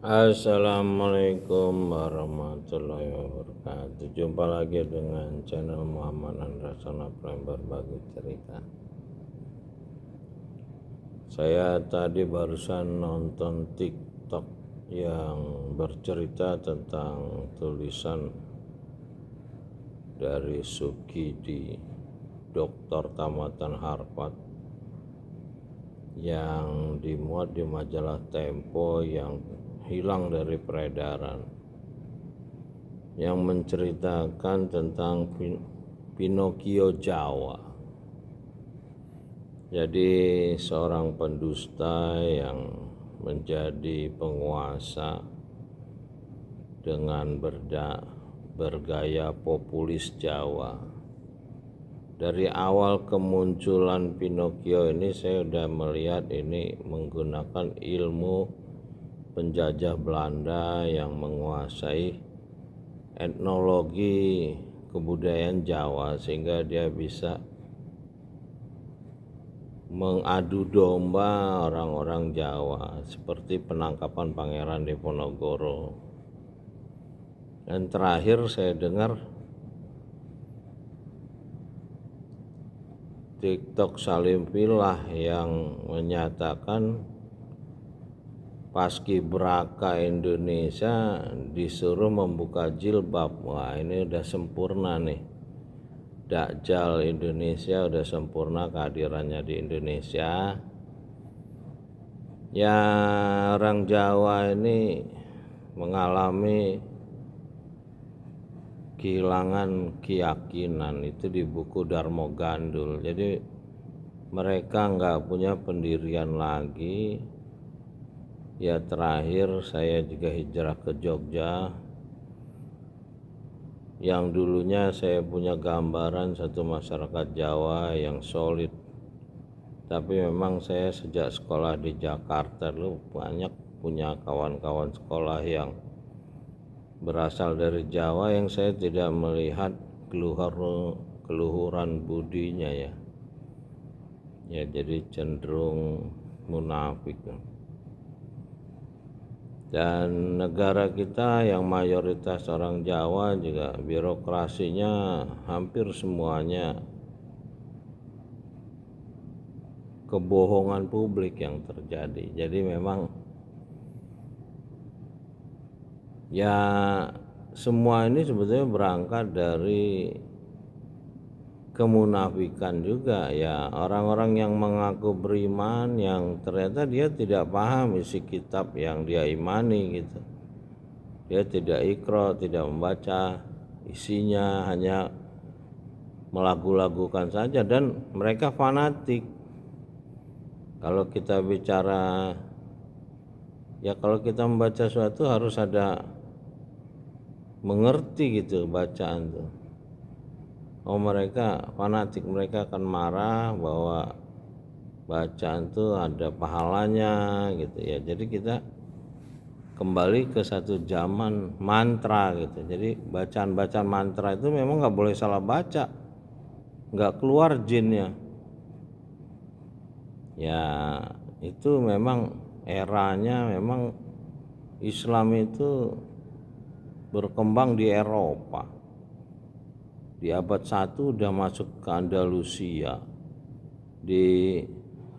Assalamualaikum warahmatullahi wabarakatuh. Jumpa lagi dengan channel Muhammad Andrasana Prime Berbagi Cerita. Saya tadi barusan nonton TikTok yang bercerita tentang tulisan dari Sukidi, doktor tamatan Harvard, yang dimuat di majalah Tempo yang hilang dari peredaran, yang menceritakan tentang Pinocchio Jawa. Jadi seorang pendusta yang menjadi penguasa dengan bergaya populis Jawa. Dari awal kemunculan Pinocchio ini saya sudah melihat ini menggunakan ilmu penjajah Belanda yang menguasai etnologi kebudayaan Jawa, sehingga dia bisa mengadu domba orang-orang Jawa, seperti penangkapan Pangeran Diponegoro. Dan terakhir saya dengar TikTok Salim Pilah yang menyatakan Paskibraka Indonesia disuruh membuka jilbab. Wah, ini udah sempurna nih. Dakjal Indonesia udah sempurna kehadirannya di Indonesia. Ya, orang Jawa ini mengalami kehilangan keyakinan, itu di buku Darmo Gandul. Jadi mereka nggak punya pendirian lagi. Ya, terakhir saya juga hijrah ke Jogja, yang dulunya saya punya gambaran satu masyarakat Jawa yang solid. Tapi memang saya sejak sekolah di Jakarta dulu banyak punya kawan-kawan sekolah yang berasal dari Jawa, yang saya tidak melihat keluhuran budinya ya. Ya, jadi cenderung munafik. Dan negara kita yang mayoritas orang Jawa juga birokrasinya hampir semuanya kebohongan publik yang terjadi. Jadi memang ya semua ini sebetulnya berangkat dari kemunafikan juga ya, orang-orang yang mengaku beriman yang ternyata dia tidak paham isi kitab yang dia imani gitu. Dia tidak iqra, tidak membaca isinya, hanya melagu-lagukan saja, dan mereka fanatik. Kalau kita bicara ya, kalau kita membaca sesuatu harus ada mengerti gitu bacaan tuh. Oh, mereka fanatik, mereka akan marah bahwa bacaan itu ada pahalanya gitu ya. Jadi kita kembali ke satu zaman mantra gitu. Jadi bacaan-bacaan mantra itu memang nggak boleh salah baca, nggak keluar jinnya. Ya, itu memang eranya, memang Islam itu berkembang di Eropa. Di abad 1 udah masuk ke Andalusia, di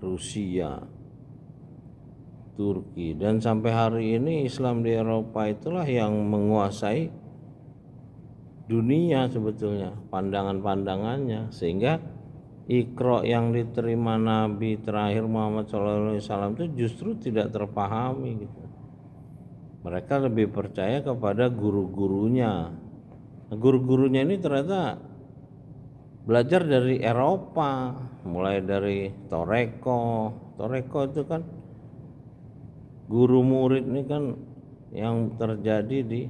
Rusia, Turki, dan sampai hari ini Islam di Eropa itulah yang menguasai dunia sebetulnya, pandangan-pandangannya, sehingga Iqra yang diterima Nabi terakhir Muhammad SAW itu justru tidak terpahami gitu. Mereka lebih percaya kepada guru-gurunya. Guru-gurunya ini ternyata belajar dari Eropa, mulai dari Toreko itu kan guru murid ini kan yang terjadi di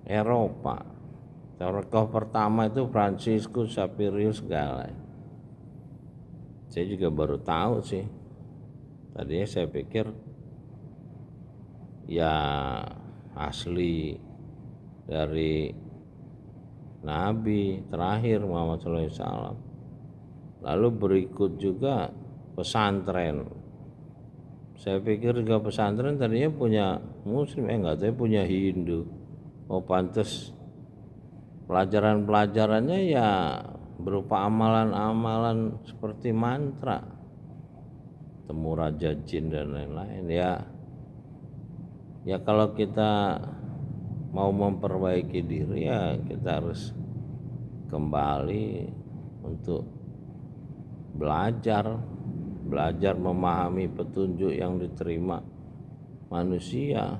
Eropa. Toreko pertama itu Franciscus Sapirius segala. Saya juga baru tahu sih. Tadinya saya pikir ya asli dari Nabi terakhir Muhammad SAW. Lalu berikut juga pesantren Saya pikir juga pesantren tadinya punya muslim, enggak tahu punya Hindu. Oh pantas pelajaran-pelajarannya ya berupa amalan-amalan seperti mantra, temu raja jin dan lain-lain ya. Ya kalau kita mau memperbaiki diri ya kita harus kembali untuk belajar memahami petunjuk yang diterima manusia,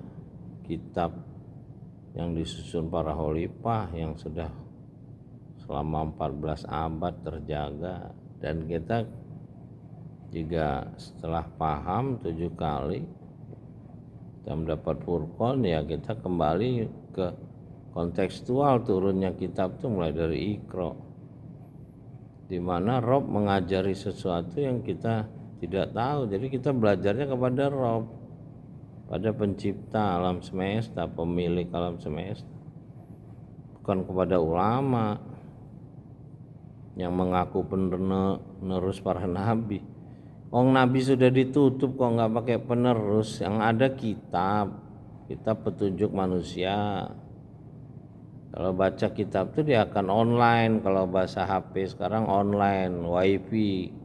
kitab yang disusun para khalifah yang sudah selama 14 abad terjaga, dan kita juga setelah paham 7 kali kita mendapat furqan, ya kita kembali ke kontekstual turunnya kitab itu mulai dari Iqra, di mana Rob mengajari sesuatu yang kita tidak tahu. Jadi kita belajarnya kepada Rob, pada pencipta alam semesta, pemilik alam semesta, bukan kepada ulama yang mengaku penerus para nabi. Nabi sudah ditutup kok nggak pakai penerus, yang ada kitab petunjuk manusia. Kalau baca kitab itu dia akan online, kalau bahasa HP sekarang online, wifi.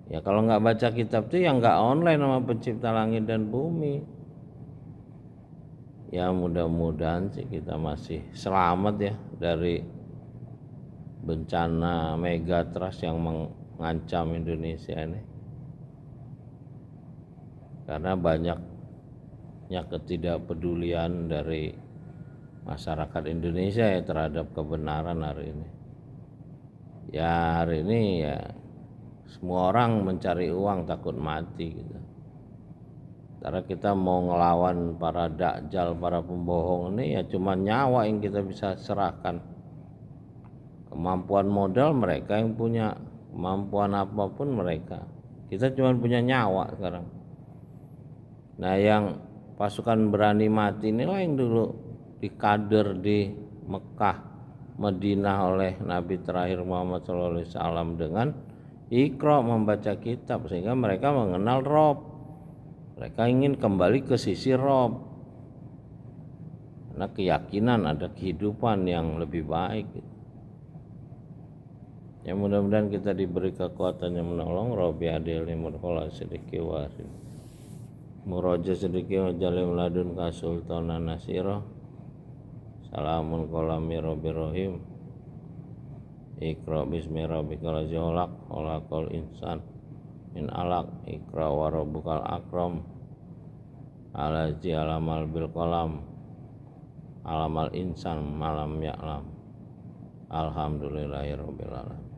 Ya kalau nggak baca kitab itu ya nggak online sama pencipta langit dan bumi. Ya mudah-mudahan sih kita masih selamat ya dari bencana megatrust yang mengancam Indonesia ini, karena banyaknya ketidakpedulian dari masyarakat Indonesia ya terhadap kebenaran hari ini. Ya hari ini ya semua orang mencari uang takut mati gitu. Karena kita mau ngelawan para dakjal, para pembohong ini ya cuma nyawa yang kita bisa serahkan. Kemampuan modal mereka yang punya, kemampuan apapun mereka. Kita cuma punya nyawa sekarang. Nah yang pasukan berani mati inilah yang dulu dikader di Mekah, Madinah oleh Nabi terakhir Muhammad SAW dengan Iqra, membaca kitab, sehingga mereka mengenal Rob. Mereka ingin kembali ke sisi Rob, karena keyakinan ada kehidupan yang lebih baik gitu. Ya mudah-mudahan kita diberi kekuatan yang menolong. Rabbi adilni murkola sedikit warid muraja sedikit wajalim ladun kasultanan nasiro. Salamun kolami Rabbi rahim. Iqra bismi rabbikal ladzi khalaq khalaqal insan min alaq. Iqra wa rabbukal akram allazi alamal bil qalam alamal insan malam ya'lam. Alhamdulillahirabbil alamin.